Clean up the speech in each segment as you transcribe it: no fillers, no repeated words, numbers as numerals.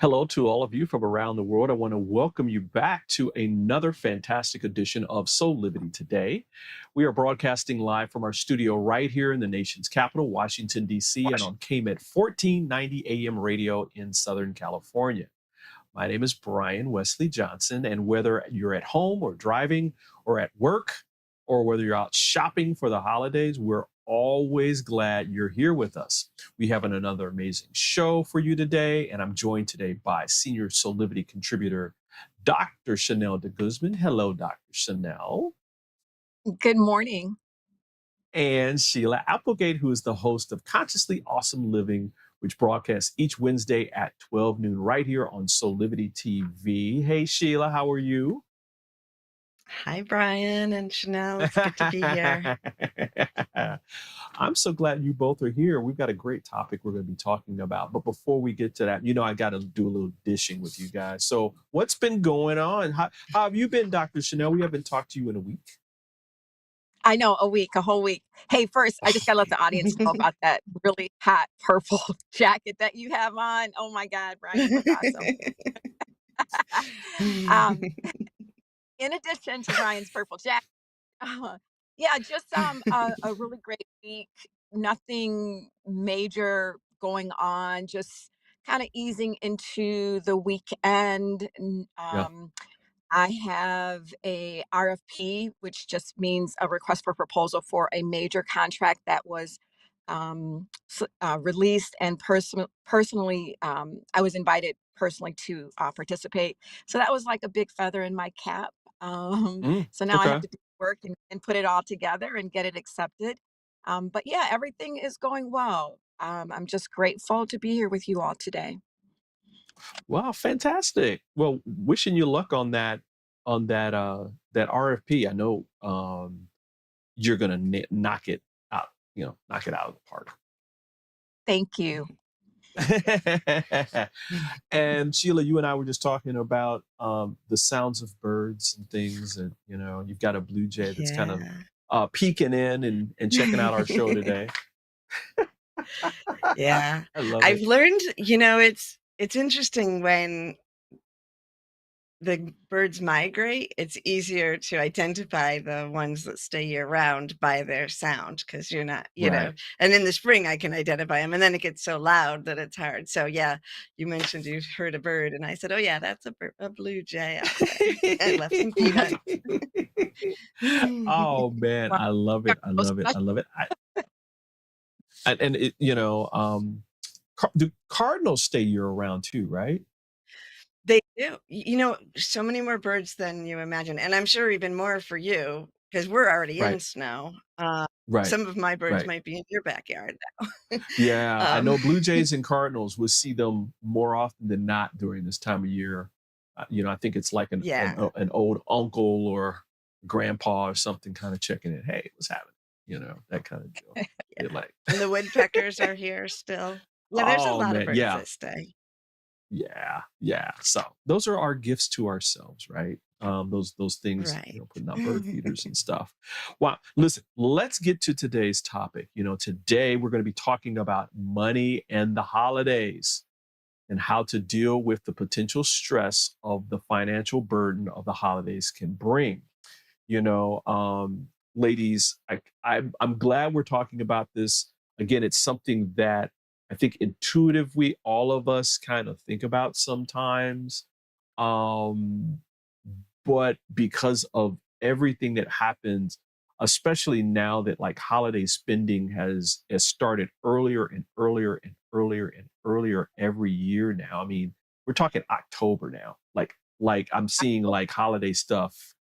Hello to all of you from around the world. I want to welcome you back to another fantastic edition of Soulivity Today. We are broadcasting live from our studio right here in the nation's capital, Washington, D.C., and on KMET 1490 AM radio in Southern California. My name is Brian Westley Johnson, and whether you're at home or driving or at work, or whether you're out shopping for the holidays, we're always glad you're here with us. We have another amazing show for you today, and I'm joined today by senior Soulivity contributor, Dr. Chanel DeGuzman. Hello, Dr. Chanel. Good morning. And Sheila Applegate, who is the host of Consciously Awesome Living, which broadcasts each Wednesday at 12 noon right here on Soulivity TV. Hey, Sheila, how are you? Hi, Brian and Chanel. It's good to be here. I'm so glad you both are here. We've got a great topic we're going to be talking about. But before we get to that, I got to do a little dishing with you guys. So what's been going on? How have you been, Dr. Chanel? We haven't talked to you in a week. I know, a whole week. Hey, first, I just got to let the audience know about that really hot purple jacket that you have on. Oh my God, Brian, you look awesome. In addition to Brian's purple jacket, yeah, just a really great week. Nothing major going on. Just kind of easing into the weekend. Yeah. I have a RFP, which just means a request for proposal for a major contract that was released, and personally, I was invited personally to participate. So that was like a big feather in my cap. So now I have Okay. to do work and put it all together and get it accepted. But yeah, everything is going well. I'm just grateful to be here with you all today. Wow, fantastic. Well, wishing you luck on that RFP. I know you're gonna knock it out, knock it out of the park. Thank you. And Sheila, you and I were just talking about the sounds of birds and things, and you've got a blue jay that's kind of peeking in and checking out our show today. Yeah. I love I've it. learned, it's interesting when the birds migrate, it's easier to identify the ones that stay year round by their sound, because you're not, Right. and in the spring I can identify them, and then it gets so loud that it's hard. So yeah, you mentioned you heard a bird, and I said, oh yeah, that's a blue jay out there. I left some peanuts. Oh man, Wow. I love it. I love it. I love it. And it, do cardinals stay year round too, right? They do. So many more birds than you imagine, and I'm sure even more for you, because we're already in Right. snow. Right. Some of my birds Right. might be in your backyard now. Yeah, I Um, know Blue Jays and Cardinals, we'll see them more often than not during this time of year. I think it's like yeah. an old uncle or grandpa or something kind of checking in. Hey, what's happening? That kind of deal. You're Yeah. like, And the woodpeckers are here still. Yeah, there's a oh lot of man, birds yeah, that stay. yeah, yeah. So those are our gifts to ourselves, right? Those things, Right. putting out bird feeders and stuff. Wow. Listen, let's get to today's topic. Today we're going to be talking about money and the holidays, and how to deal with the potential stress of the financial burden of the holidays can bring. Ladies, I'm glad we're talking about this. Again, it's something that I think intuitively all of us kind of think about sometimes. Um, but because of everything that happens, especially now that like holiday spending has started earlier and earlier and earlier and earlier every year now. I mean, we're talking October now. Like I'm seeing like holiday stuff.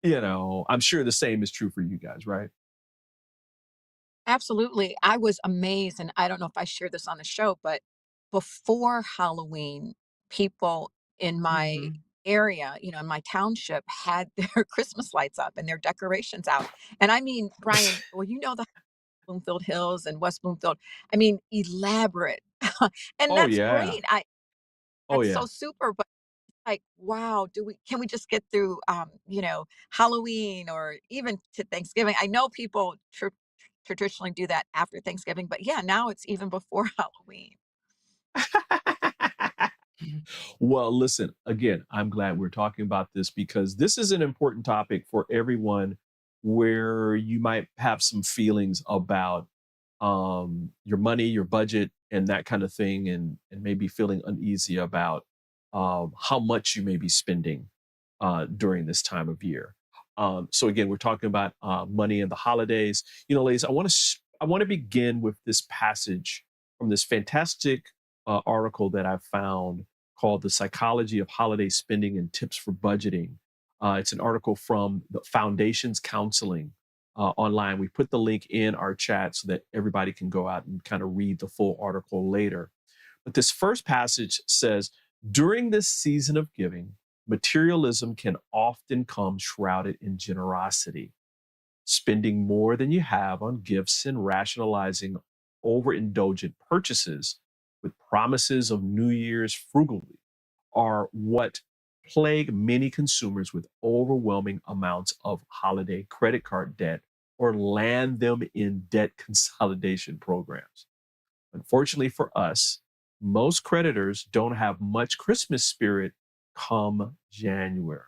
I'm sure the same is true for you guys, right? Absolutely. I was amazed, and I don't know if I shared this on the show, but before Halloween, people in my Mhm. area, in my township, had their Christmas lights up and their decorations out. And I mean, Brian, well, the Bloomfield Hills and West Bloomfield. I mean, elaborate. And Oh that's yeah. great. Oh That's yeah. so super. But like, wow, can we just get through Halloween or even to Thanksgiving? I know people traditionally do that after Thanksgiving, but yeah, now it's even before Halloween. Well, listen, again, I'm glad we're talking about this because this is an important topic for everyone where you might have some feelings about your money, your budget, and that kind of thing, and maybe feeling uneasy about how much you may be spending during this time of year. So again, we're talking about money and the holidays. Ladies, I want to begin with this passage from this fantastic article that I found called "The Psychology of Holiday Spending and Tips for Budgeting." It's an article from the Foundations Counseling online. We put the link in our chat so that everybody can go out and kind of read the full article later. But this first passage says, during this season of giving, materialism can often come shrouded in generosity. Spending more than you have on gifts and rationalizing overindulgent purchases with promises of New Year's frugally are what plague many consumers with overwhelming amounts of holiday credit card debt or land them in debt consolidation programs. Unfortunately for us, most creditors don't have much Christmas spirit come January.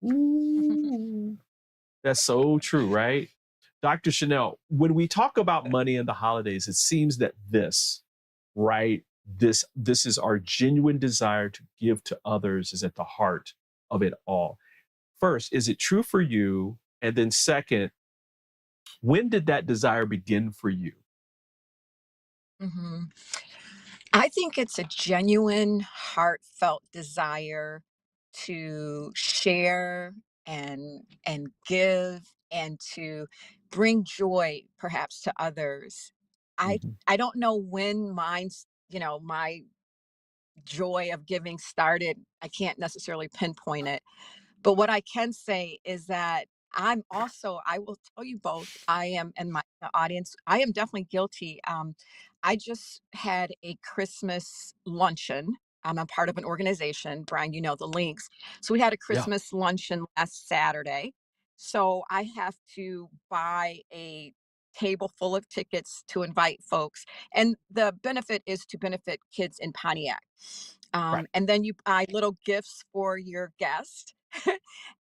Ooh, that's so true, right? Dr. Chanel, when we talk about money and the holidays, it seems that right, this is our genuine desire to give to others is at the heart of it all. First, is it true for you? And then second, when did that desire begin for you? Mhm. I think it's a genuine, heartfelt desire to share and give and to bring joy perhaps to others. I Mhm. I don't know when my joy of giving started. I can't necessarily pinpoint it. But what I can say is that I will tell you both, I am, and my the audience, I am definitely guilty. I just had a Christmas luncheon. I'm a part of an organization, Brian, you know the links. So we had a Yeah. Christmas luncheon last Saturday. So I have to buy a table full of tickets to invite folks. And the benefit is to benefit kids in Pontiac. Right. And then you buy little gifts for your guest.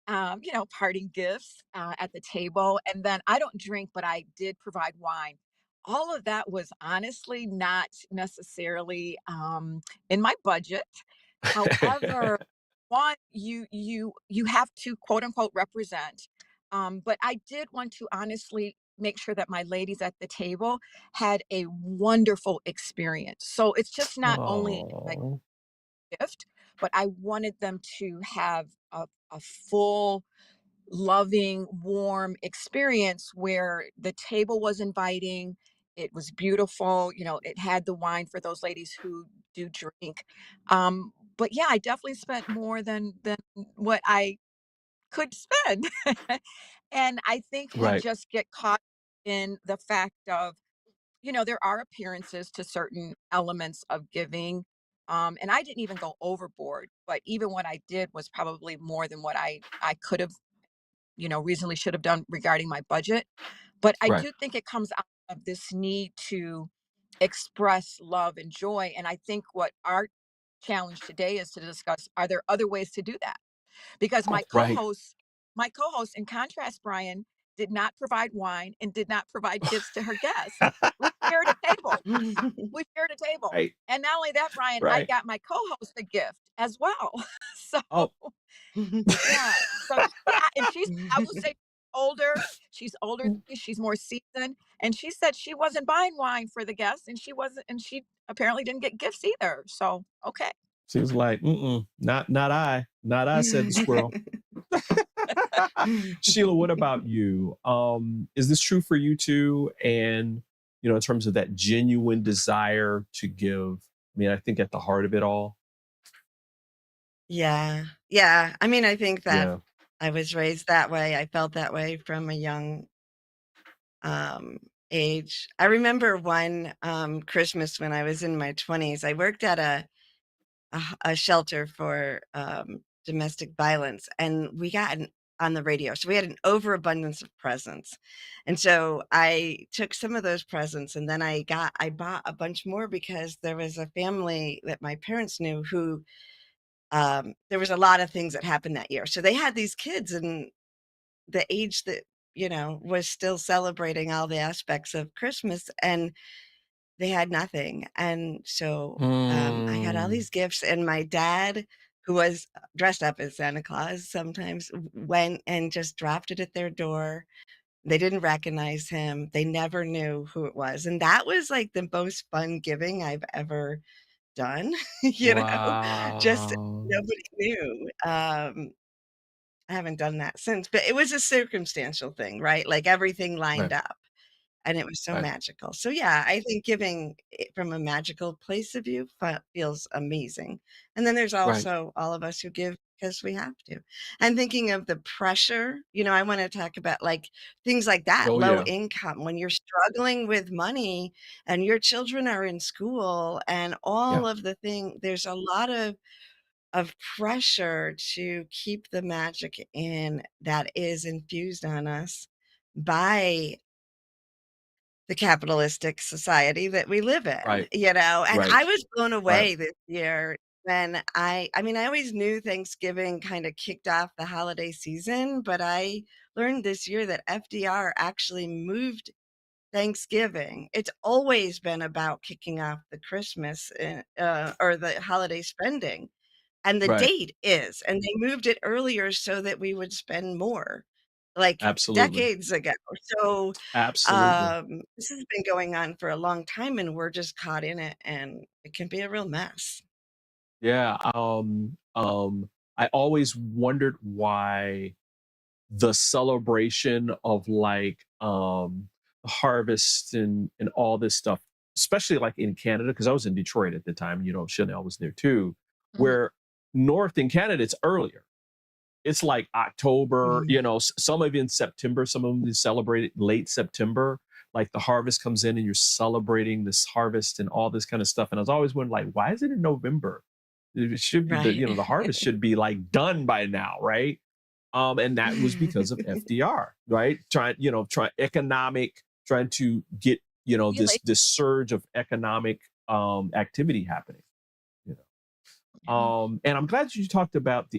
Parting gifts at the table. And then I don't drink, but I did provide wine. All of that was honestly not necessarily in my budget. However, one, you have to quote unquote represent. But I did want to honestly make sure that my ladies at the table had a wonderful experience. So it's just not only like Oh, gift, but I wanted them to have a full, loving, warm experience where the table was inviting. It was beautiful. It had the wine for those ladies who do drink. But yeah, I definitely spent more than what I could spend. And I think we right, just get caught in the fact of there are appearances to certain elements of giving. And I didn't even go overboard, but even what I did was probably more than what I could have, reasonably should have done regarding my budget. But I right. do think it comes out of this need to express love and joy. And I think what our challenge today is to discuss, are there other ways to do that? Because Oh, right. my co-host, in contrast, Brian, did not provide wine and did not provide gifts to her guests. We shared a table. We shared a table. Right, And not only that, Brian, I right. got my co-host a gift as well. So Oh, yeah. So yeah, and I will say older. She's older than me, she's more seasoned. And she said she wasn't buying wine for the guests and she apparently didn't get gifts either. So okay. she was like, mm-mm, not I, said the squirrel. Sheila, what about you? Is this true for you too? And, in terms of that genuine desire to give, I mean, I think at the heart of it all. Yeah. Yeah. I mean, I think that Yeah. I was raised that way. I felt that way from a young um, age. I remember one Christmas when I was in my 20s. I worked at a shelter for domestic violence, and we got on the radio. So we had an overabundance of presents. And so I took some of those presents and then I bought a bunch more because there was a family that my parents knew who there was a lot of things that happened that year. So they had these kids in the age that, was still celebrating all the aspects of Christmas, and they had nothing. And so I had all Mm, these gifts, and my dad, who was dressed up as Santa Claus sometimes, went and just dropped it at their door. They didn't recognize him. They never knew who it was. And that was like the most fun giving I've ever done, just wow. nobody knew. I haven't done that since, but it was a circumstantial thing, right? Like everything lined Right, up. And it was so right, magical. So, yeah, I think giving it from a magical place of view feels amazing. And then there's right. also all of us who give because we have to. And thinking of the pressure, I want to talk about like things like that, Oh, low yeah. income, when you're struggling with money and your children are in school and Yeah, all of the thing, there's a lot of pressure to keep the magic in that is infused on us by the capitalistic society that we live in, right, and right, I was blown right, away this year when I mean, I always knew Thanksgiving kinda kicked off the holiday season, but I learned this year that FDR actually moved Thanksgiving. It's always been about kicking off the Christmas, or the holiday spending, and the right. date is, and they moved it earlier so that we would spend more, like, Absolutely. decades ago. So, Absolutely. this has been going on for a long time, and we're just caught in it, and it can be a real mess. Yeah. I always wondered why the celebration of like harvest and all this stuff, especially like in Canada, because I was in Detroit at the time, Chanel was there too, Mhm, where north in Canada it's earlier. It's like October, Mhm. some of in September, some of them celebrate it late September. Like the harvest comes in and you're celebrating this harvest and all this kind of stuff. And I was always wondering, like, why is it in November? It should be Right. the harvest should be like done by now, right? And that was because of FDR, right? Trying to get, Really? this surge of economic activity happening. You Yeah. and I'm glad you talked about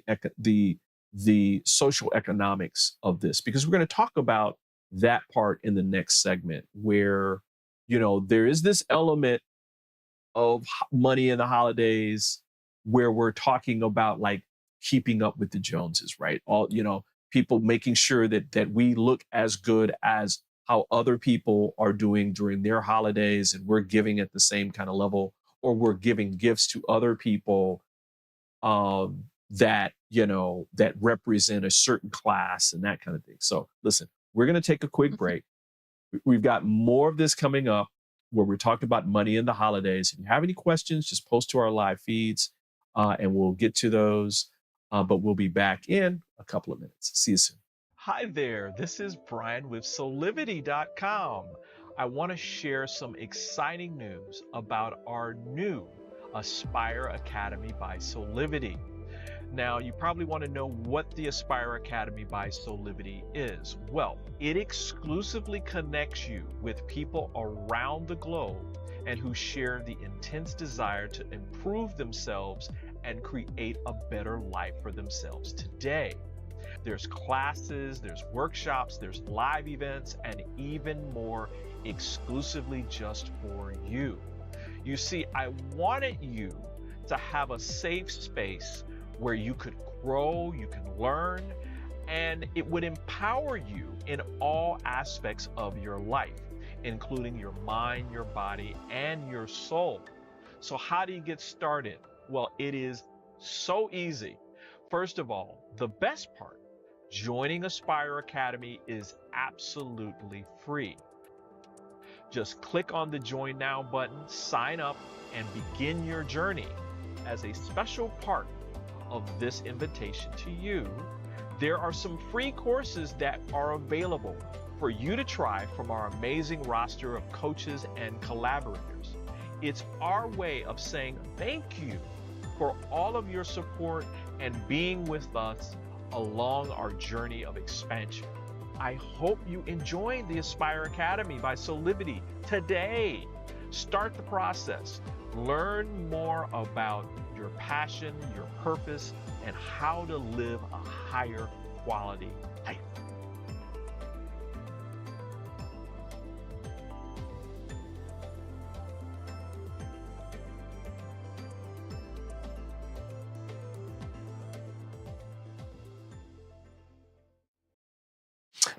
the social economics of this because we're going to talk about that part in the next segment where there is this element of money in the holidays where we're talking about like keeping up with the Joneses, right? All people making sure that we look as good as how other people are doing during their holidays and we're giving at the same kind of level or we're giving gifts to other people that that represent a certain class and that kind of thing. So listen, we're going to take a quick Mhm. break. We've got more of this coming up where we're talking about money in the holidays. If you have any questions, just post to our live feeds and we'll get to those. But we'll be back in a couple of minutes. See you soon. Hi there. This is Brian with Soulivity.com. I want to share some exciting news about our new Aspire Academy by Soulivity. Now, you probably want to know what the Aspire Academy by Soulivity is. Well, it exclusively connects you with people around the globe and who share the intense desire to improve themselves and create a better life for themselves today. There's classes, there's workshops, there's live events, and even more exclusively just for you. You see, I wanted you to have a safe space where you could grow, you can learn, and it would empower you in all aspects of your life, including your mind, your body, and your soul. So, how do you get started? Well, it is so easy. First of all, the best part, joining Aspire Academy is absolutely free. Just click on the Join Now button, sign up, and begin your journey. As a special part of this invitation to you, there are some free courses that are available for you to try from our amazing roster of coaches and collaborators. It's our way of saying thank you for all of your support and being with us along our journey of expansion. I hope you enjoy the Aspire Academy by Soulivity today. Start the process. Learn more about your passion, your purpose, and how to live a higher quality life.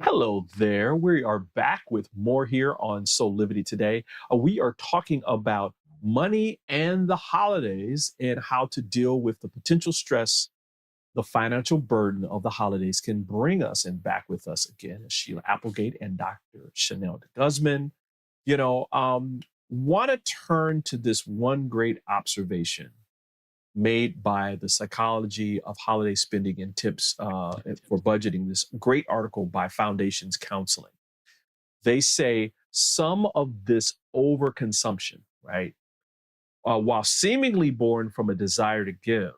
Hello there. We are back with more here on Soulivity today. We are talking about money and the holidays and how to deal with the potential stress the financial burden of the holidays can bring us. And back with us again is Sheila Applegate and Dr. Chanel DeGuzman. Want to turn to this one great observation made by the Psychology of Holiday Spending and Tips for Budgeting, this great article by Foundations Counseling. They say some of this overconsumption, right, while seemingly born from a desire to give,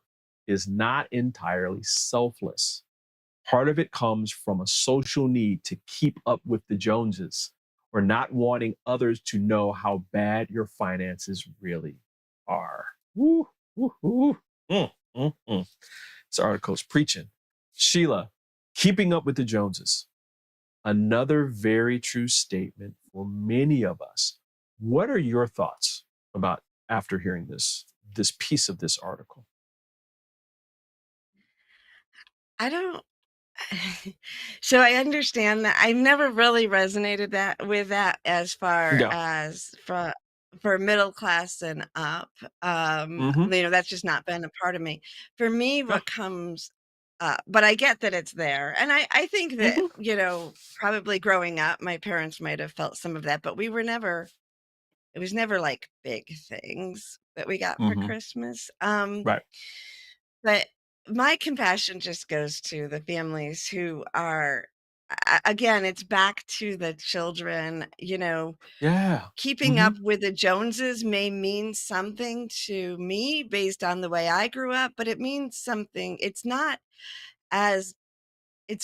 is not entirely selfless. Part of it comes from a social need to keep up with the Joneses or not wanting others to know how bad your finances really are. Woo. Woo-hoo. This article's preaching. Sheila, keeping up with the Joneses. Another very true statement for many of us. What are your thoughts about after hearing this piece of this article? I don't. So I understand that. I've never really resonated with that as far Yeah. as for middle class and up. Mm-hmm. That's just not been a part of me. For me, Yeah. what comes but I get that it's there. And I think that, probably growing up, my parents might have felt some of that, but it was never like big things that we got for Mm-hmm. Christmas. Right. But my compassion just goes to the families who are, again, it's back to the children, Yeah. keeping Mm-hmm. up with the Joneses may mean something to me based on the way I grew up, but it means something. It's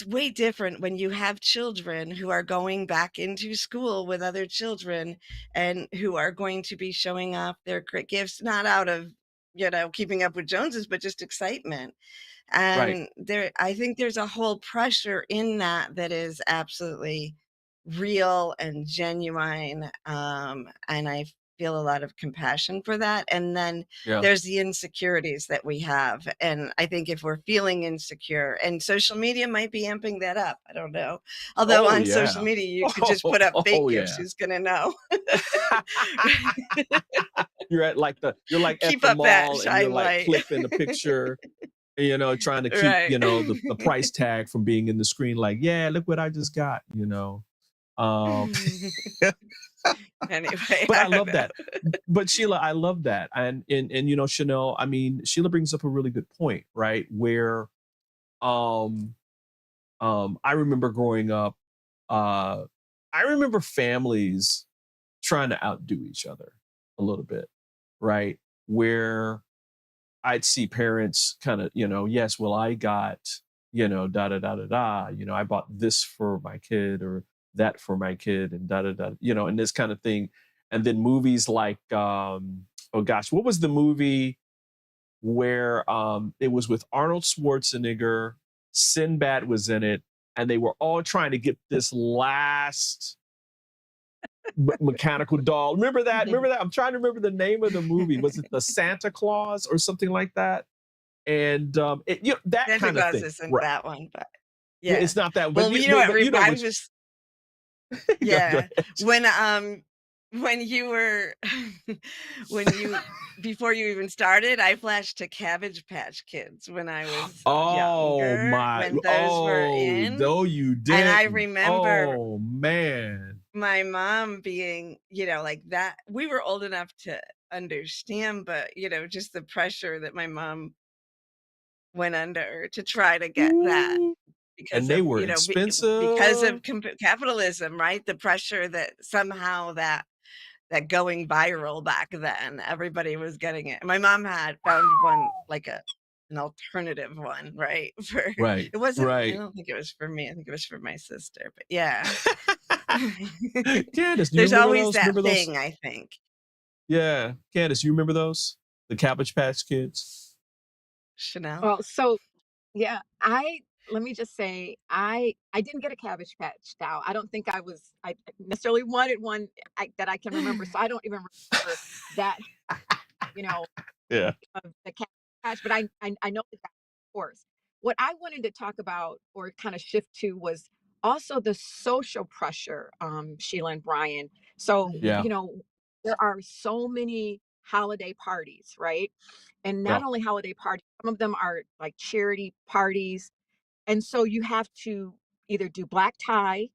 way different when you have children who are going back into school with other children and who are going to be showing off their great gifts, not out of, keeping up with Joneses, but just excitement. Right. And I think there's a whole pressure in that is absolutely real and genuine. And I feel a lot of compassion for that. And then Yeah. there's the insecurities that we have. And I think if we're feeling insecure, and social media might be amping that up, I don't know. Although on social media, you could just put up fake gifts. Yeah. Who's going to know? You're at Keep the up that mall and you're shine like light. clipping the picture, trying to keep, Right. the price tag from being in the screen, like, yeah, look what I just got, Anyway, But I don't love know. that. But Sheila, I love that. And Chanel, I mean, Sheila brings up a really good point, right? Where I remember growing up, I remember families trying to outdo each other a little bit, right? Where I'd see parents kind of, yes, well, I got, da da da da da, I bought this for my kid or that for my kid and da da da, and this kind of thing. And then movies like, oh gosh, what was the movie where it was with Arnold Schwarzenegger, Sinbad was in it, and they were all trying to get this last mechanical doll. Remember that? I'm trying to remember the name of the movie. Was it the Santa Claus or something like that? And that Santa kind of Claus thing. isn't Right. that one, but Yeah, yeah. it's not that. But Well, you know what but reminds which, us? Go Yeah, ahead. when you were before you even started, I flashed to Cabbage Patch Kids when I was Oh younger, my! when those were Oh, in, no, you and I didn't. remember Oh man! my mom being, like that. We were old enough to understand, but just the pressure that my mom went under to try to get that. Ooh. Because And they of, were because expensive. of capitalism, right? The pressure that somehow that going viral back then, everybody was getting it. My mom had found one, like an alternative one, right? Right. It wasn't, I Right. don't think it was for me. I think it was for my sister, but yeah. Candace, do you There's remember always those? that Remember those? thing, I think. Yeah, Candace, you remember those? The Cabbage Patch Kids. Chanel? Well, so yeah, let me just say, I didn't get a Cabbage Patch doll. I don't think I necessarily wanted one that I can remember. So I don't even remember that, you know, Yeah. of the Cabbage Patch, but I know that, of course. What I wanted to talk about or kind of shift to was also the social pressure, Sheila and Brian. So, Mhm. Yeah. there are so many holiday parties, right? And not Yeah. only holiday parties, some of them are like charity parties. And so you have to either do black tie,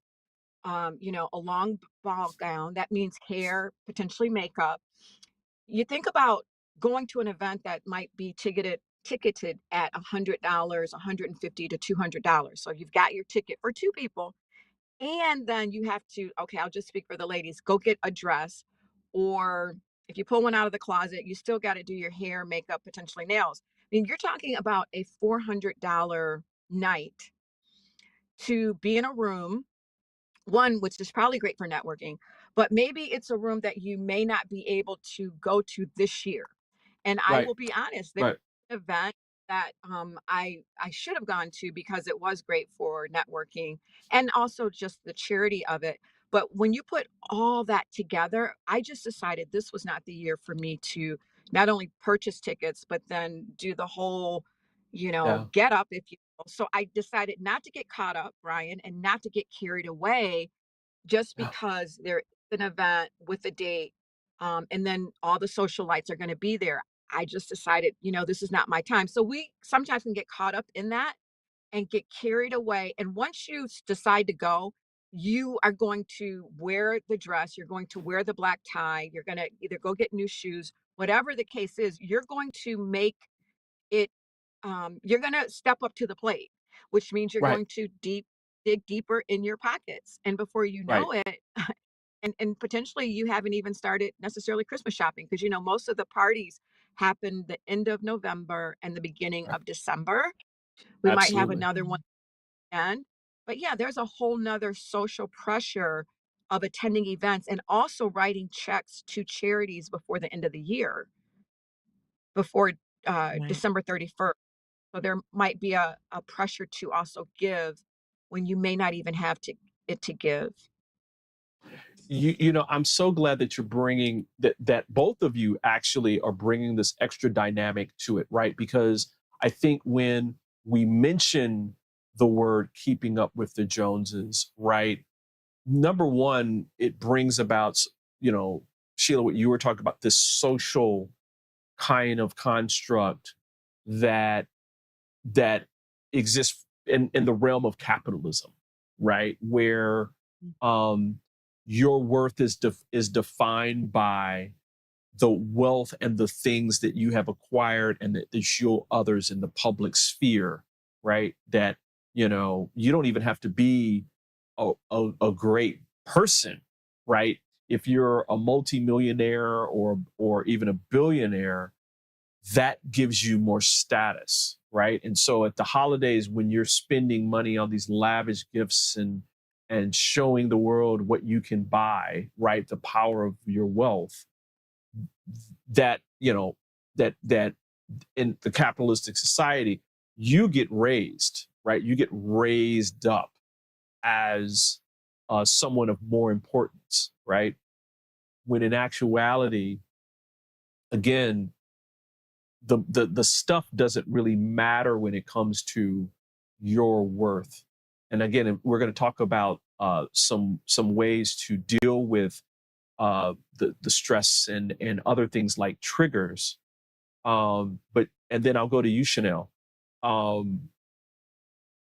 a long ball gown. That means hair, potentially makeup. You think about going to an event that might be ticketed at $100, 150 to $200. So you've got your ticket for two people, and then you have to, okay, I'll just speak for the ladies, go get a dress, or if you pull one out of the closet, you still got to do your hair, makeup, potentially nails. I mean, you're talking about a $400 night to be in a room, one, which is probably great for networking, but maybe it's a room that you may not be able to go to this year. And I Right. will be honest, there's Right. an event that I should have gone to because it was great for networking and also just the charity of it. But when you put all that together, I just decided this was not the year for me to not only purchase tickets, but then do the whole, Yeah. get up, if you will. So I decided not to get caught up, Brian, and not to get carried away just Yeah. because there is an event with a date, and then all the social lights are going to be there. I just decided, this is not my time. So we sometimes can get caught up in that and get carried away. And once you decide to go, you are going to wear the dress, you're going to wear the black tie, you're going to either go get new shoes, whatever the case is, you're going to make it, you're going to step up to the plate, which means you're Right. going to dig deeper in your pockets. And before you Right. know it, and potentially you haven't even started necessarily Christmas shopping because most of the parties happen the end of November and the beginning Right. of December. We might have Absolutely. another one Mhm. then. But yeah, there's a whole nother social pressure of attending events and also writing checks to charities before the end of the year, before Right. December 31st. So there might be a pressure to also give when you may not even have to give. I'm so glad that you're bringing that both of you actually are bringing this extra dynamic to it, right? Because I think when we mention the word keeping up with the Joneses, right? Number one, it brings about, you know, Sheila, what you were talking about, this social kind of construct that that exists in the realm of capitalism, right? Where Mm. um, your worth is defined by the wealth and the things that you have acquired and that show others in the public sphere, right? That you don't even have to be a great person, right? If you're a multimillionaire or even a billionaire, that gives you more status, right? And so at the holidays, when you're spending money on these lavish gifts and showing the world what you can buy, right? The power of your wealth, that that in the capitalistic society, you get raised, right? You get raised up as someone of more importance, right? When in actuality, again, the stuff doesn't really matter when it comes to your worth. And again, we're going to talk about some ways to deal with the stress and other things like triggers. But and then I'll go to you, Chanel. Um,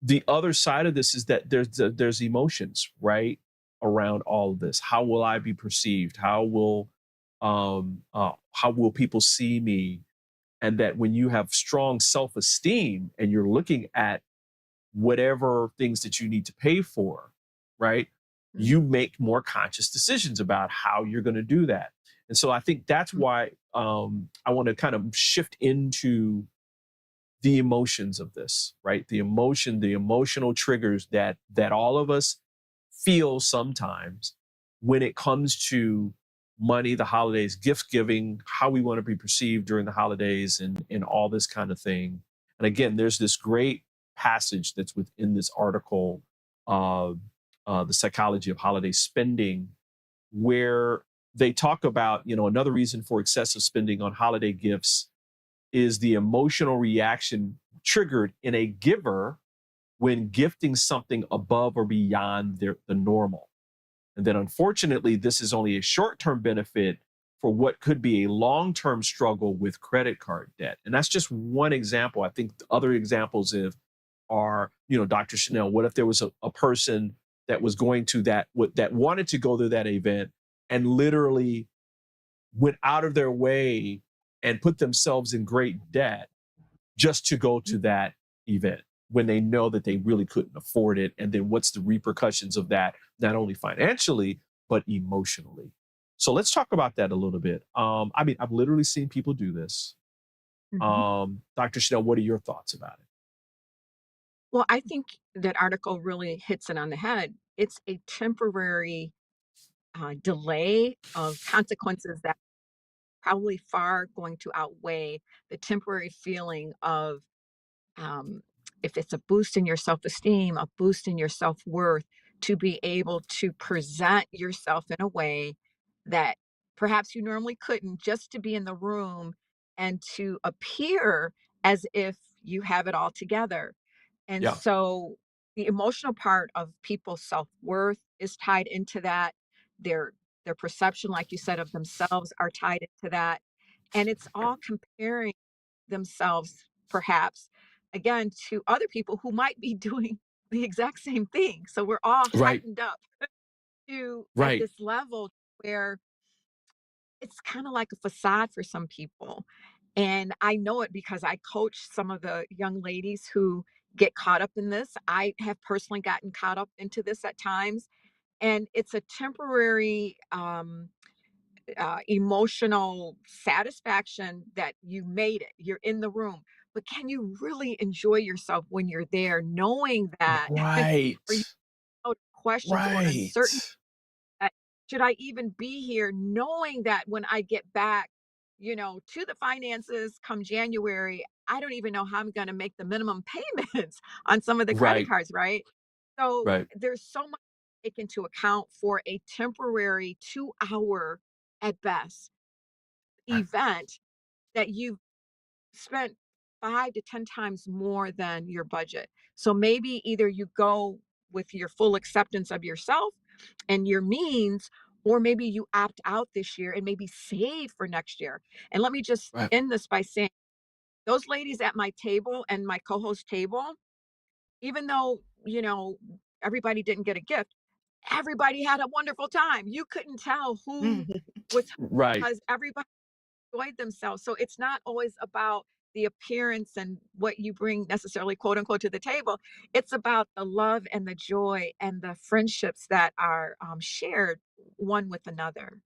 the other side of this is that there's emotions, right, around all of this. How will I be perceived? How will people see me? And that when you have strong self-esteem and you're looking at whatever things that you need to pay for, right, Mhm. you make more conscious decisions about how you're going to do that. And so I think that's why I want to kind of shift into the emotions of this, right? The emotional triggers that all of us feel sometimes when it comes to money, the holidays, gift giving, how we want to be perceived during the holidays, and all this kind of thing. And again, there's this great passage that's within this article, uh, The Psychology of Holiday Spending, where they talk about, another reason for excessive spending on holiday gifts is the emotional reaction triggered in a giver when gifting something above or beyond the normal. And then unfortunately, this is only a short-term benefit for what could be a long-term struggle with credit card debt. And that's just one example. I think the other examples are, Dr. Chanel, what if there was a person that was going to that wanted to go to that event and literally went out of their way and put themselves in great debt just to go to that event when they know that they really couldn't afford it? And then what's the repercussions of that, not only financially, but emotionally? So let's talk about that a little bit. I've literally seen people do this. Mhm. Dr. Chanel, what are your thoughts about it? Well, I think that article really hits it on the head. It's a temporary delay of consequences that probably far going to outweigh the temporary feeling of, um, if it's a boost in your self-esteem, a boost in your self-worth, to be able to present yourself in a way that perhaps you normally couldn't, just to be in the room and to appear as if you have it all together. And Yeah, so the emotional part of people's self-worth is tied into that. Their their perception, like you said, of themselves are tied into that. And it's all comparing themselves, perhaps, again, to other people who might be doing the exact same thing. So we're all right, heightened up to at right. this level where it's kind of like a facade for some people. And I know it because I coach some of the young ladies who get caught up in this. I have personally gotten caught up into this at times. And it's a temporary emotional satisfaction that you made it, you're in the room. But can you really enjoy yourself when you're there, knowing that, Right, or you know, questions or right, uncertainty? uh, Should I even be here, knowing that when I get back, to the finances come January, I don't even know how I'm going to make the minimum payments on some of the credit right, cards, right? So right. there's so much to take into account for a temporary 2 hour at best event that you've spent 5 to 10 times more than your budget. So maybe either you go with your full acceptance of yourself and your means, or maybe you opt out this year and maybe save for next year. And let me just Right. end this by saying those ladies at my table and my co host table, even though, everybody didn't get a gift, everybody had a wonderful time. You couldn't tell who was, Right. because everybody enjoyed themselves. So it's not always about the appearance and what you bring necessarily, quote unquote, to the table. It's about the love and the joy and the friendships that are shared one with another.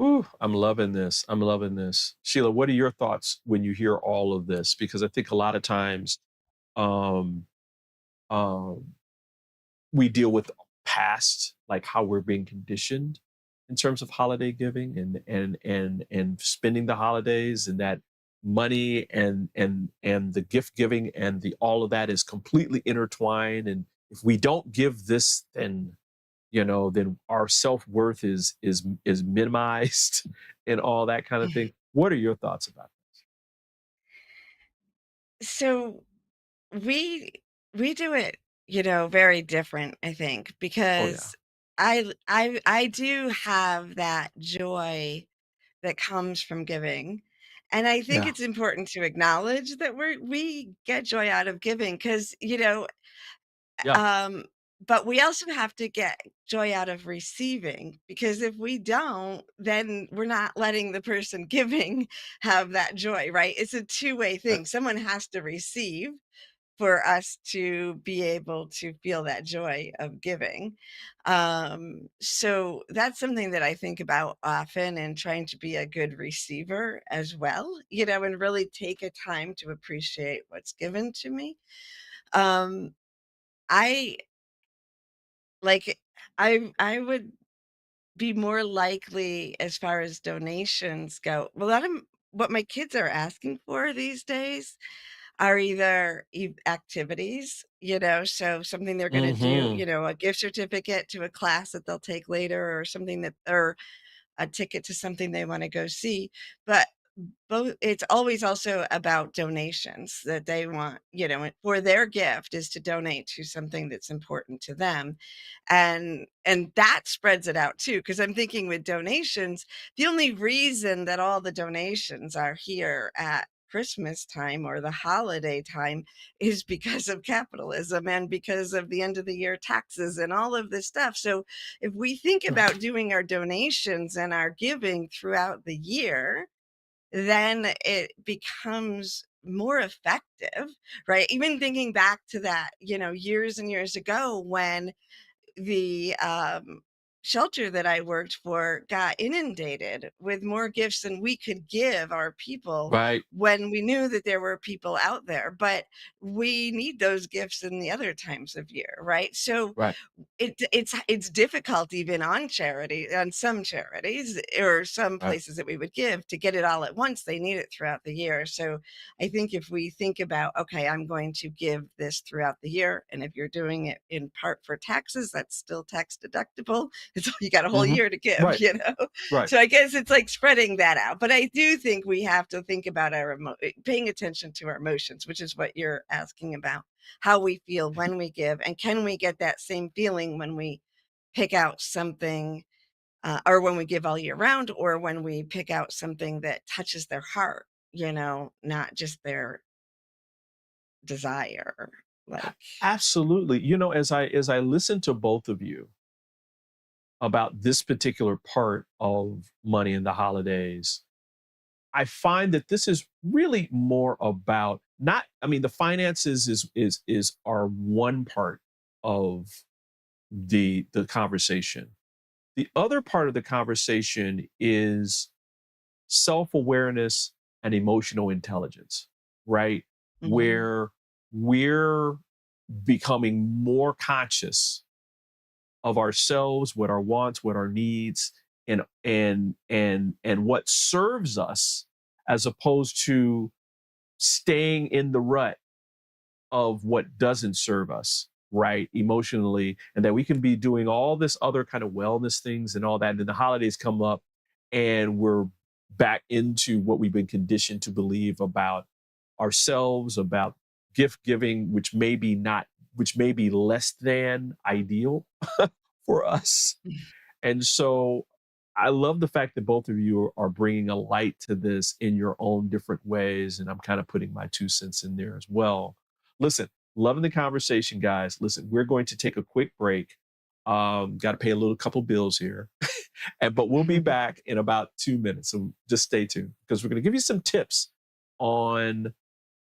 Ooh, I'm loving this. I'm loving this. Sheila, what are your thoughts when you hear all of this? Because I think a lot of times, um, um, we deal with past, like how we're being conditioned in terms of holiday giving and spending the holidays, and that money and the gift giving and the all of that is completely intertwined. And if we don't give this, then our self-worth is minimized and all that kind of thing. What are your thoughts about this? So we we do it, very different, I think, Oh yeah. because I do have that joy that comes from giving. And I think Yeah. it's important to acknowledge that we get joy out of giving because, Yeah. um, but we also have to get joy out of receiving because if we don't, then we're not letting the person giving have that joy, right? It's a two-way Right. thing. Someone has to receive for us to be able to feel that joy of giving. So that's something that I think about often and trying to be a good receiver as well, and really take a time to appreciate what's given to me. Um, I like I would be more likely as far as donations go. A lot of what my kids are asking for these days are either activities, so something they're going to do, Hmm. a gift certificate to a class that they'll take later, or something or a ticket to something they want to go see. But both, it's always also about donations that they want, for their gift is to donate to something that's important to them. And that spreads it out too, because I'm thinking with donations, the only reason that all the donations are here at Christmas time or the holiday time is because of capitalism and because of the end of the year taxes and all of this stuff. So if we think Right. about doing our donations and our giving throughout the year, then it becomes more effective, right? Even thinking back to that, years and years ago when the shelter that I worked for got inundated with more gifts than we could give our people Right. when we knew that there were people out there. But we need those gifts in the other times of year, right? So Right. it's difficult even on some charities or some Right. places that we would give to get it all at once. They need it throughout the year. So I think if we think about, okay, I'm going to give this throughout the year, and if you're doing it in part for taxes, that's still tax deductible. It's you got a whole Hmm. year to give, Right. Right. So I guess it's like spreading that out. But I do think we have to think about paying attention to our emotions, which is what you're asking about, how we feel when we give, and can we get that same feeling when we pick out something, or when we give all year round, or when we pick out something that touches their heart, not just their desire. Like, Absolutely. As I listen to both of you about this particular part of money in the holidays, I find that this is really more about not, I mean, the finances is are one part of the conversation. The other part of the conversation is self-awareness and emotional intelligence, right? mhm. Where we're becoming more conscious of ourselves, what our wants, what our needs, and what serves us, as opposed to staying in the rut of what doesn't serve us, right, emotionally, and that we can be doing all this other kind of wellness things and all that, and then the holidays come up and we're back into what we've been conditioned to believe about ourselves, about gift giving, which may be less than ideal for us. And so I love the fact that both of you are bringing a light to this in your own different ways. And I'm kind of putting my 2 cents in there as well. Listen, loving the conversation, guys. Listen, we're going to take a quick break. Got to pay a little couple bills here. But we'll be back in about 2 minutes. So just stay tuned, because we're going to give you some tips on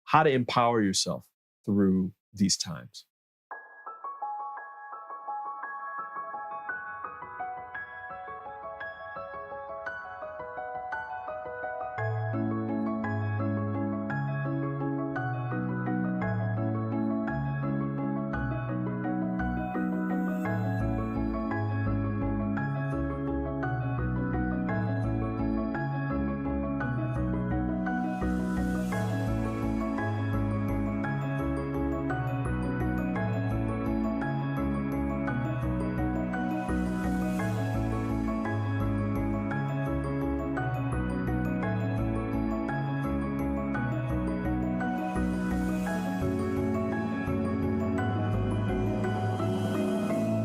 how to empower yourself through these times.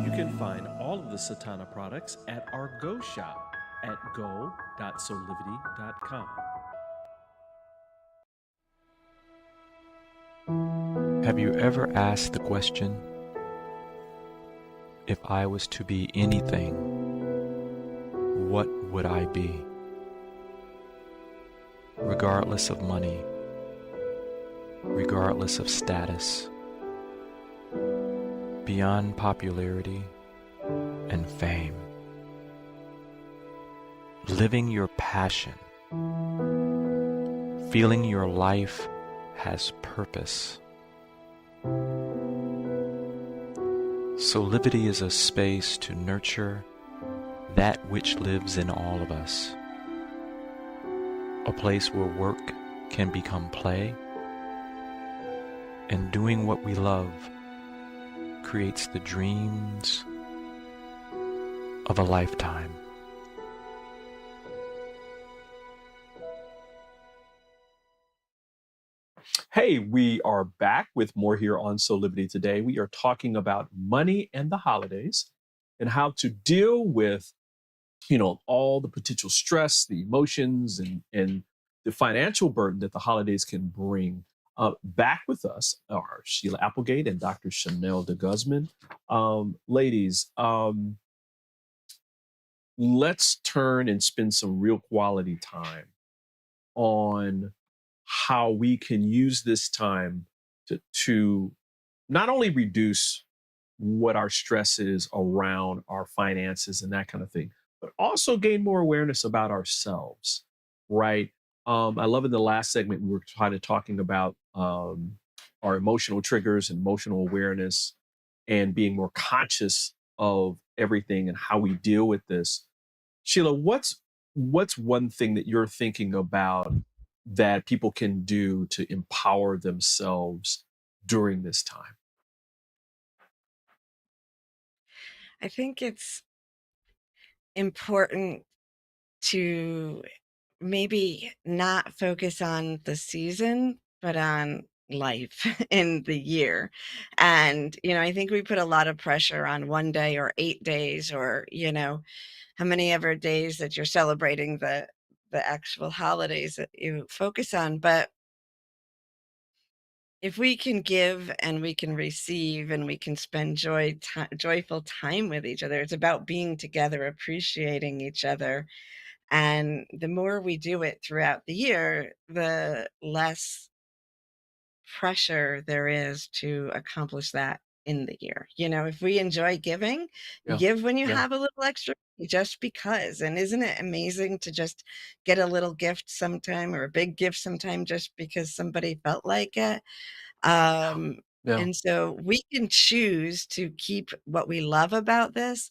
You can find all of the Satana products at our Go shop at go.soulivity.com. Have you ever asked the question, if I was to be anything, what would I be? Regardless of money, regardless of status, beyond popularity and fame. Living your passion, feeling your life has purpose. Soulivity is a space to nurture that which lives in all of us. A place where work can become play, and doing what we love creates the dreams of a lifetime. Hey, we are back with more here on Soulivity today. We are talking about money and the holidays and how to deal with, all the potential stress, the emotions, and the financial burden that the holidays can bring. Back with us are Sheila Applegate and Dr. Chanel DeGuzman. Ladies, let's turn and spend some real quality time on how we can use this time to not only reduce what our stress is around our finances and that kind of thing, but also gain more awareness about ourselves, right? I love in the last segment we were kind of talking about our emotional triggers and emotional awareness and being more conscious of everything and how we deal with this. Sheila, what's one thing that you're thinking about that people can do to empower themselves during this time? I think it's important to maybe not focus on the season, but on life in the year. And, I think we put a lot of pressure on one day or 8 days or, how many ever days that you're celebrating the actual holidays that you focus on. But if we can give and we can receive and we can spend joyful time with each other, it's about being together, appreciating each other. And the more we do it throughout the year, the less pressure there is to accomplish that in the year. If we enjoy giving, Yeah. give when you Yeah. have a little extra just because. And isn't it amazing to just get a little gift sometime or a big gift sometime just because somebody felt like it? Yeah. And so we can choose to keep what we love about this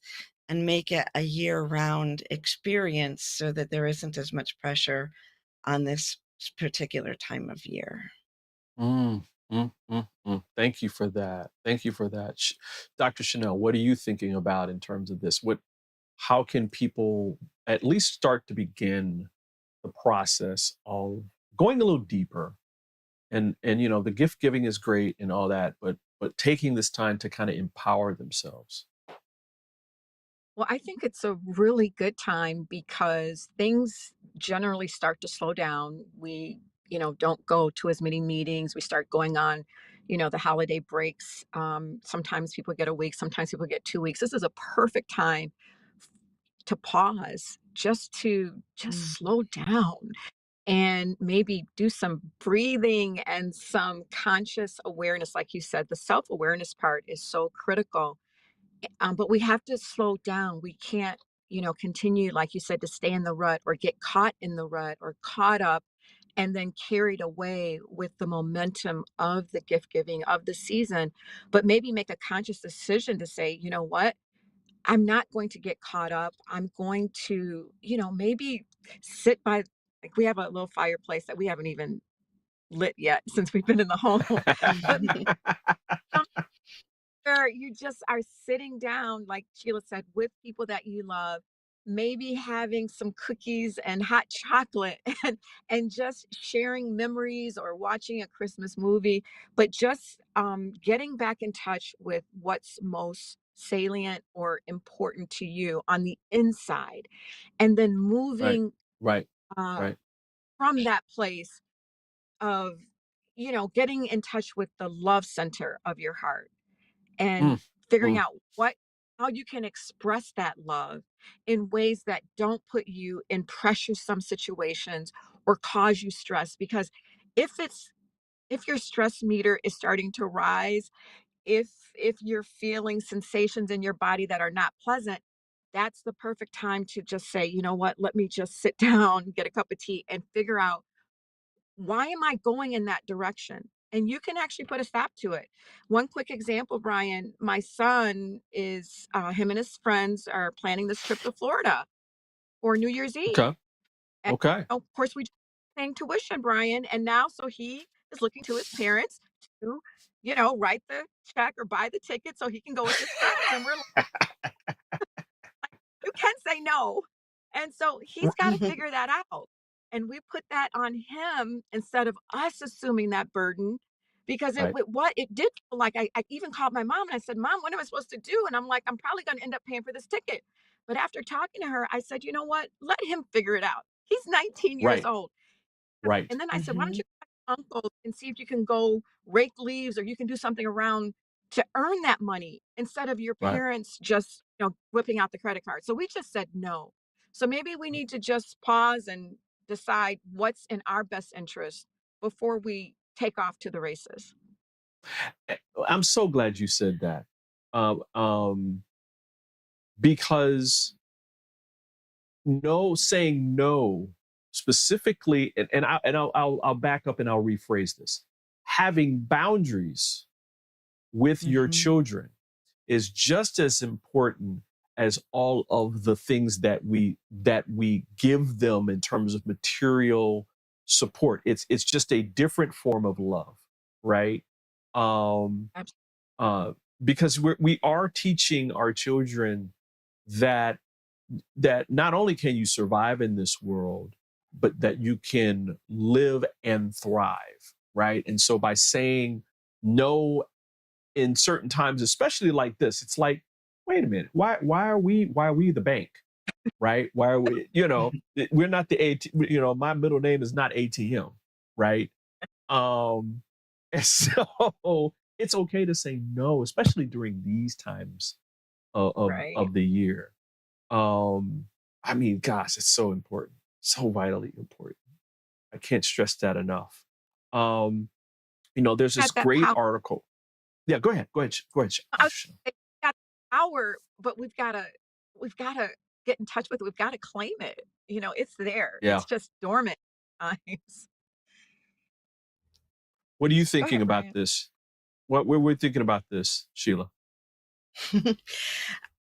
and make it a year-round experience so that there isn't as much pressure on this particular time of year. Mm, Thank you for that. Thank you for that. Dr. Chanel, what are you thinking about in terms of this? How can people at least start to begin the process of going a little deeper? And the gift giving is great and all that, but taking this time to kind of empower themselves. Well, I think it's a really good time because things generally start to slow down. We, don't go to as many meetings. We start going on, the holiday breaks. Sometimes people get a week, sometimes people get 2 weeks. This is a perfect time to pause, just slow down and maybe do some breathing and some conscious awareness. Like you said, the self-awareness part is so critical, but we have to slow down. We can't, continue, like you said, to stay in the rut or get caught in the rut or caught up and then carried away with the momentum of the gift giving of the season. But maybe make a conscious decision to say, you know what? I'm not going to get caught up. I'm going to, maybe sit by, like we have a little fireplace that we haven't even lit yet since we've been in the home. But sure, you just are sitting down, like Sheila said, with people that you love, maybe having some cookies and hot chocolate and just sharing memories or watching a Christmas movie, but just getting back in touch with what's most salient or important to you on the inside, and then Right. moving Right. uh, Right. from that place of, getting in touch with the love center of your heart Mm, and figuring mm, out how you can express that love in ways that don't put you in pressure some situations or cause you stress, because if it's if your stress meter is starting to rise, if you're feeling sensations in your body that are not pleasant, that's the perfect time to just say, you know what, let me just sit down, get a cup of tea and figure out, why am I going in that direction? And you can actually put a stop to it. One quick example, Brian, my son him and his friends are planning this trip to Florida for New Year's Eve. okay. And Okay. of course, we just paying tuition, Brian. And now, so he is looking to his parents to, write the check or buy the ticket so he can go with his friends. And we're like, you can say no. And so he's got to figure that out. And we put that on him instead of us assuming that burden because Right. what it did feel like I even called my mom and I said, Mom, what am I supposed to do? And I'm like, I'm probably going to end up paying for this ticket. But after talking to her, I said, you know what? Let him figure it out. He's 19 years Right. old. Right. And then I said, why don't Mhm. you call your uncle and see if you can go rake leaves or you can do something around to earn that money instead of your Right. parents just, whipping out the credit card. So we just said no. So maybe we need to just pause and decide what's in our best interest before we take off to the races. Eh, I'm so glad you said that. Um, um, because saying no specifically, I'll back up and I'll rephrase this. Having boundaries with your Mhm. children is just as important as all of the things that we give them in terms of material support. It's just a different form of love, right? Um, Abs- uh, because we are teaching our children that not only can you survive in this world, but that you can live and thrive, right? And so by saying no in certain times, especially like this, it's like, wait a minute, why are we the bank, right? Why are we, we're not the my middle name is not ATM, right? Um, and so it's okay to say no, especially during these times right. of the year. Um, I mean, gosh, it's so important, so vitally important. I can't stress that enough. Um, there's this Got that great power. article. Yeah, go ahead. Go ahead. Go ahead. I was gonna say, we've got the power, but we've gotta get in touch with it. We've got to claim it. It's there. Yeah. It's just dormant at times. What are you Go thinking ahead, about Brian. this? What we're thinking about this, Sheila?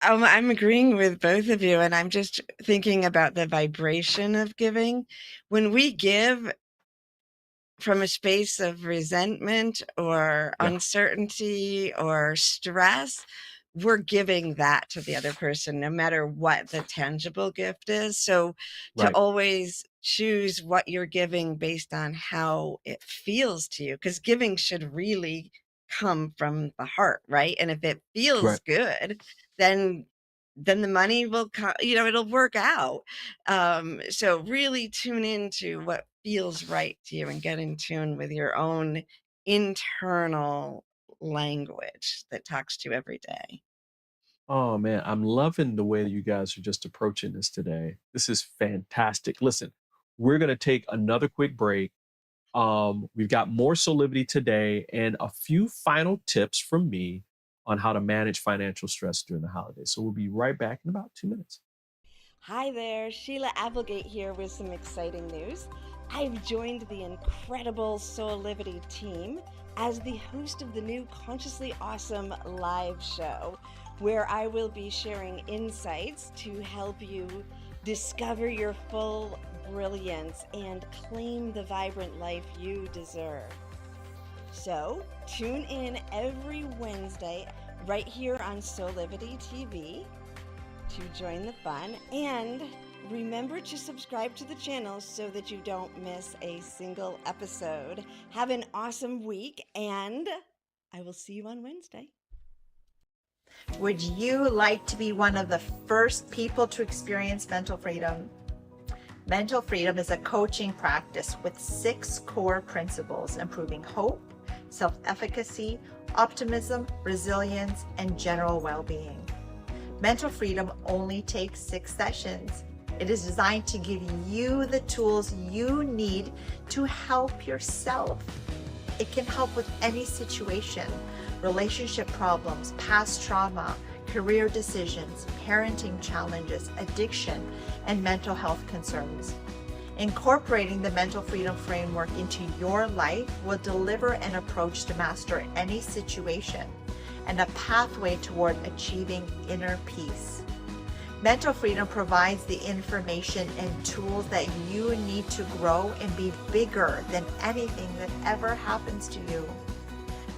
I'm agreeing with both of you, and I'm just thinking about the vibration of giving. When we give from a space of resentment or Yeah. uncertainty or stress, we're giving that to the other person, no matter what the tangible gift is. So to Right. always choose what you're giving based on how it feels to you, because giving should really come from the heart, right? And if it feels Right. good, then the money will come, it'll work out. So really tune into what feels right to you and get in tune with your own internal language that talks to you every day. Oh man, I'm loving the way that you guys are just approaching this today. This is fantastic. Listen, we're gonna take another quick break. We've got more Soulivity today and a few final tips from me on how to manage financial stress during the holidays. So we'll be right back in about 2 minutes. Hi there, Sheila Applegate here with some exciting news. I've joined the incredible Soulivity team as the host of the new Consciously Awesome live show, where I will be sharing insights to help you discover your full brilliance and claim the vibrant life you deserve. So tune in every Wednesday right here on Soulivity TV to join the fun, and remember to subscribe to the channel so that you don't miss a single episode. Have an awesome week, and I will see you on Wednesday. Would you like to be one of the first people to experience mental freedom? Mental freedom is a coaching practice with 6 core principles: improving hope, self-efficacy, optimism, resilience, and general well-being. Mental freedom only takes 6 sessions. It is designed to give you the tools you need to help yourself. It can help with any situation: relationship problems, past trauma, career decisions, parenting challenges, addiction, and mental health concerns. Incorporating the mental freedom framework into your life will deliver an approach to master any situation and a pathway toward achieving inner peace. Mental freedom provides the information and tools that you need to grow and be bigger than anything that ever happens to you.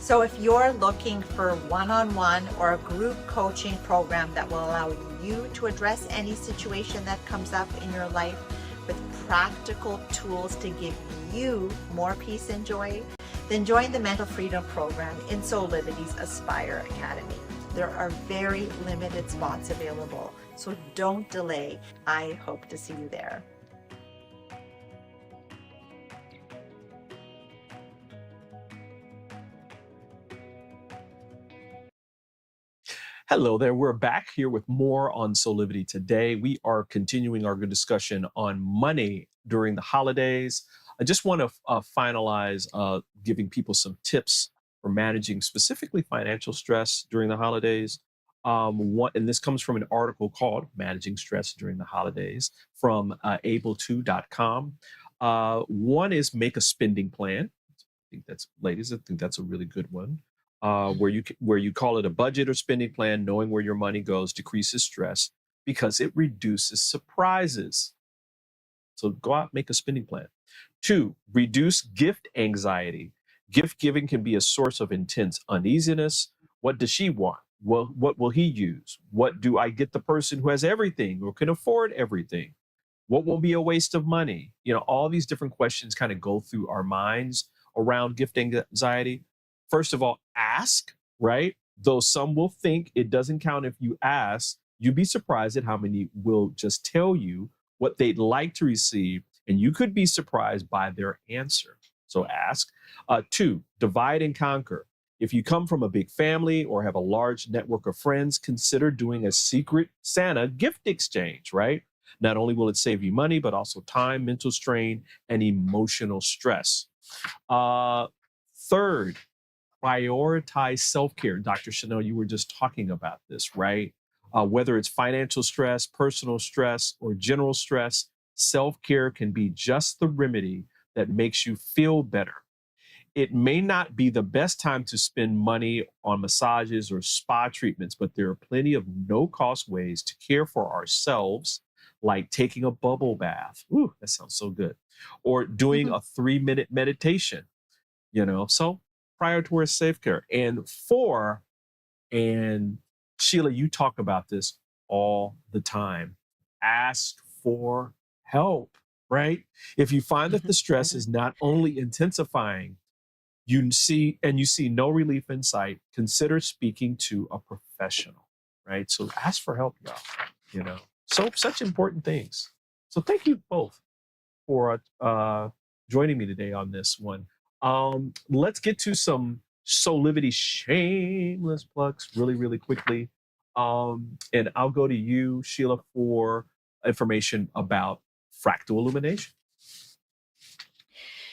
So if you're looking for one-on-one or a group coaching program that will allow you to address any situation that comes up in your life with practical tools to give you more peace and joy, then join the Mental Freedom Program in Soulivity's Aspire Academy. There are very limited spots available, so don't delay. I hope to see you there. Hello there. We're back here with more on Soulivity today. We are continuing our good discussion on money during the holidays. I just want to finalize giving people some tips for managing specifically financial stress during the holidays. And this comes from an article called Managing Stress During the Holidays from able2.com. One is make a spending plan. Ladies, I think that's a really good one. Where you call it a budget or spending plan, knowing where your money goes decreases stress because it reduces surprises. So go out, make a spending plan. 2, reduce gift anxiety. Gift giving can be a source of intense uneasiness. What does she want? Well, what will he use? What do I get the person who has everything or can afford everything? What will be a waste of money? All these different questions kind of go through our minds around gift anxiety. First of all, ask, right? Though some will think it doesn't count if you ask, you'd be surprised at how many will just tell you what they'd like to receive, and you could be surprised by their answer. So ask. 2, divide and conquer. If you come from a big family or have a large network of friends, consider doing a secret Santa gift exchange, right? Not only will it save you money, but also time, mental strain, and emotional stress. 3rd, prioritize self-care. Dr. Chanel, you were just talking about this, right? Whether it's financial stress, personal stress, or general stress, self-care can be just the remedy that makes you feel better. It may not be the best time to spend money on massages or spa treatments, but there are plenty of no-cost ways to care for ourselves, like taking a bubble bath. Ooh, that sounds so good. Or doing a 3-minute meditation, so prioritize self-care. And 4, and Sheila, you talk about this all the time, ask for help, right? If you find that the stress is not only intensifying, you see no relief in sight, consider speaking to a professional, right? So ask for help, y'all, so such important things. So thank you both for joining me today on this one. Let's get to some Soulivity shameless plugs really, really quickly. And I'll go to you, Sheila, for information about fractal illumination.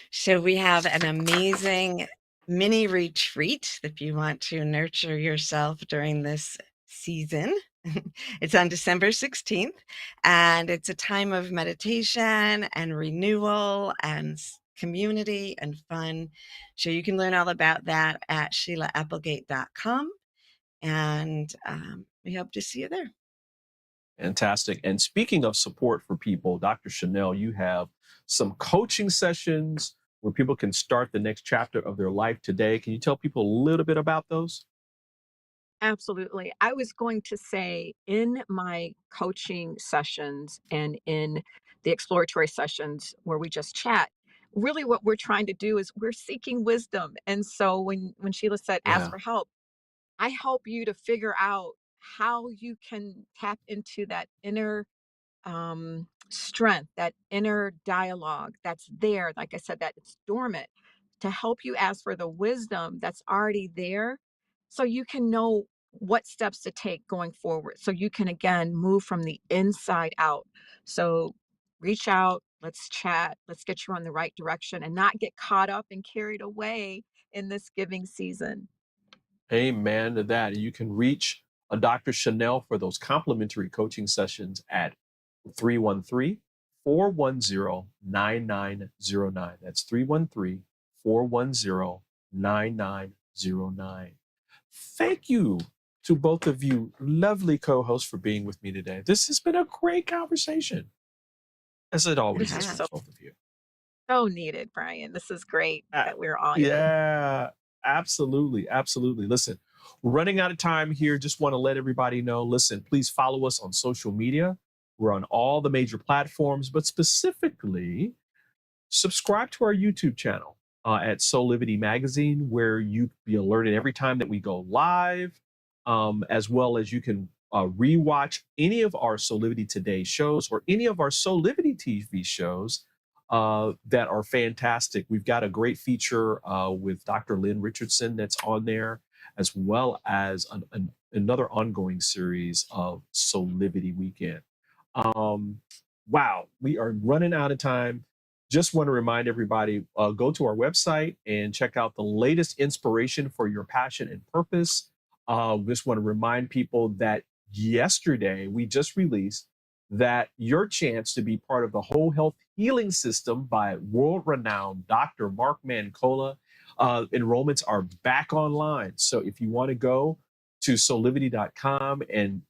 So we have an amazing mini retreat if you want to nurture yourself during this season. It's on December 16th, and it's a time of meditation and renewal and community and fun. So you can learn all about that at SheilaApplegate.com, and we hope to see you there. Fantastic. And speaking of support for people, Dr. Chanel, you have some coaching sessions where people can start the next chapter of their life today. Can you tell people a little bit about those? Absolutely. I was going to say in my coaching sessions and in the exploratory sessions where we just chat, really what we're trying to do is we're seeking wisdom. And so when Sheila said ask Yeah. for help, I help you to figure out how you can tap into that inner strength, that inner dialogue that's there. Like I said, that it's dormant to help you ask for the wisdom that's already there so you can know what steps to take going forward. So you can, again, move from the inside out. So reach out, let's chat, let's get you on the right direction and not get caught up and carried away in this giving season. Amen to that. And you can reach a Dr. Chanel for those complimentary coaching sessions at 313-410-9909. That's 313-410-9909. Thank you to both of you, lovely co-hosts, for being with me today. This has been a great conversation, as it always This is is for so both of you. so needed, Brian. This is great Uh, that we're all here. yeah, Absolutely. Absolutely. Listen, we're running out of time here. Just want to let everybody know, listen, please follow us on social media. We're on all the major platforms, but specifically subscribe to our YouTube channel at Soulivity Magazine, where you be alerted every time that we go live, as well as you can rewatch any of our Soulivity Today shows or any of our Soulivity TV shows that are fantastic. We've got a great feature with Dr. Lynn Richardson that's on there, as well as another ongoing series of Soulivity Weekend. Wow, we are running out of time. Just want to remind everybody, go to our website and check out the latest inspiration for your passion and purpose. Just want to remind people that yesterday we just released that your chance to be part of the Whole Health Healing System by world-renowned Dr. Mark Mancola. Enrollments are back online. So if you want to go to soulivity.com and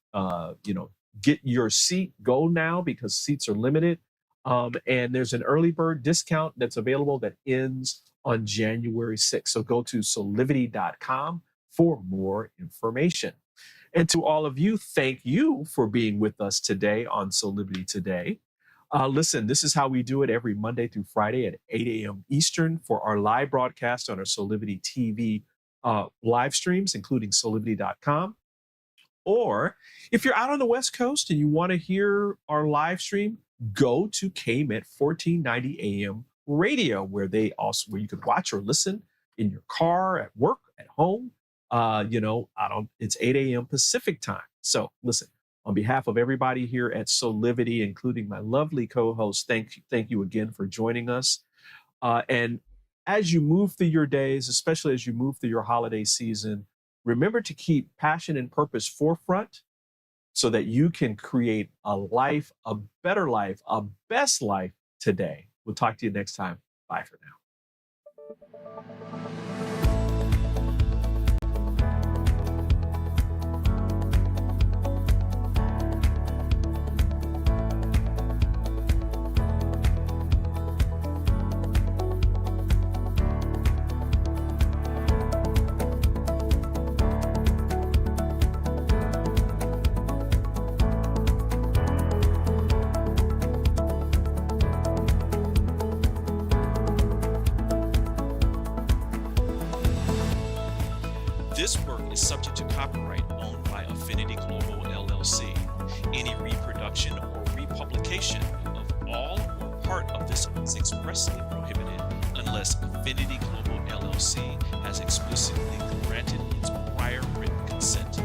get your seat, go now because seats are limited. And there's an early bird discount that's available that ends on January 6th. So go to soulivity.com for more information. And to all of you, thank you for being with us today on Soulivity Today. Listen, this is how we do it every Monday through Friday at 8 a.m. Eastern for our live broadcast on our Soulivity TV live streams, including soulivity.com. Or if you're out on the West Coast and you want to hear our live stream, go to KMET 1490 AM radio, where you can watch or listen in your car, at work, at home. It's 8 a.m. Pacific time. So listen, on behalf of everybody here at Soulivity, including my lovely co-host, thank you again for joining us. And as you move through your days, especially as you move through your holiday season, remember to keep passion and purpose forefront so that you can create a life, a better life, a best life today. We'll talk to you next time. Bye for now. This work is subject to copyright owned by Affinity Global LLC. Any reproduction or republication of all or part of this is expressly prohibited unless Affinity Global LLC has explicitly granted its prior written consent.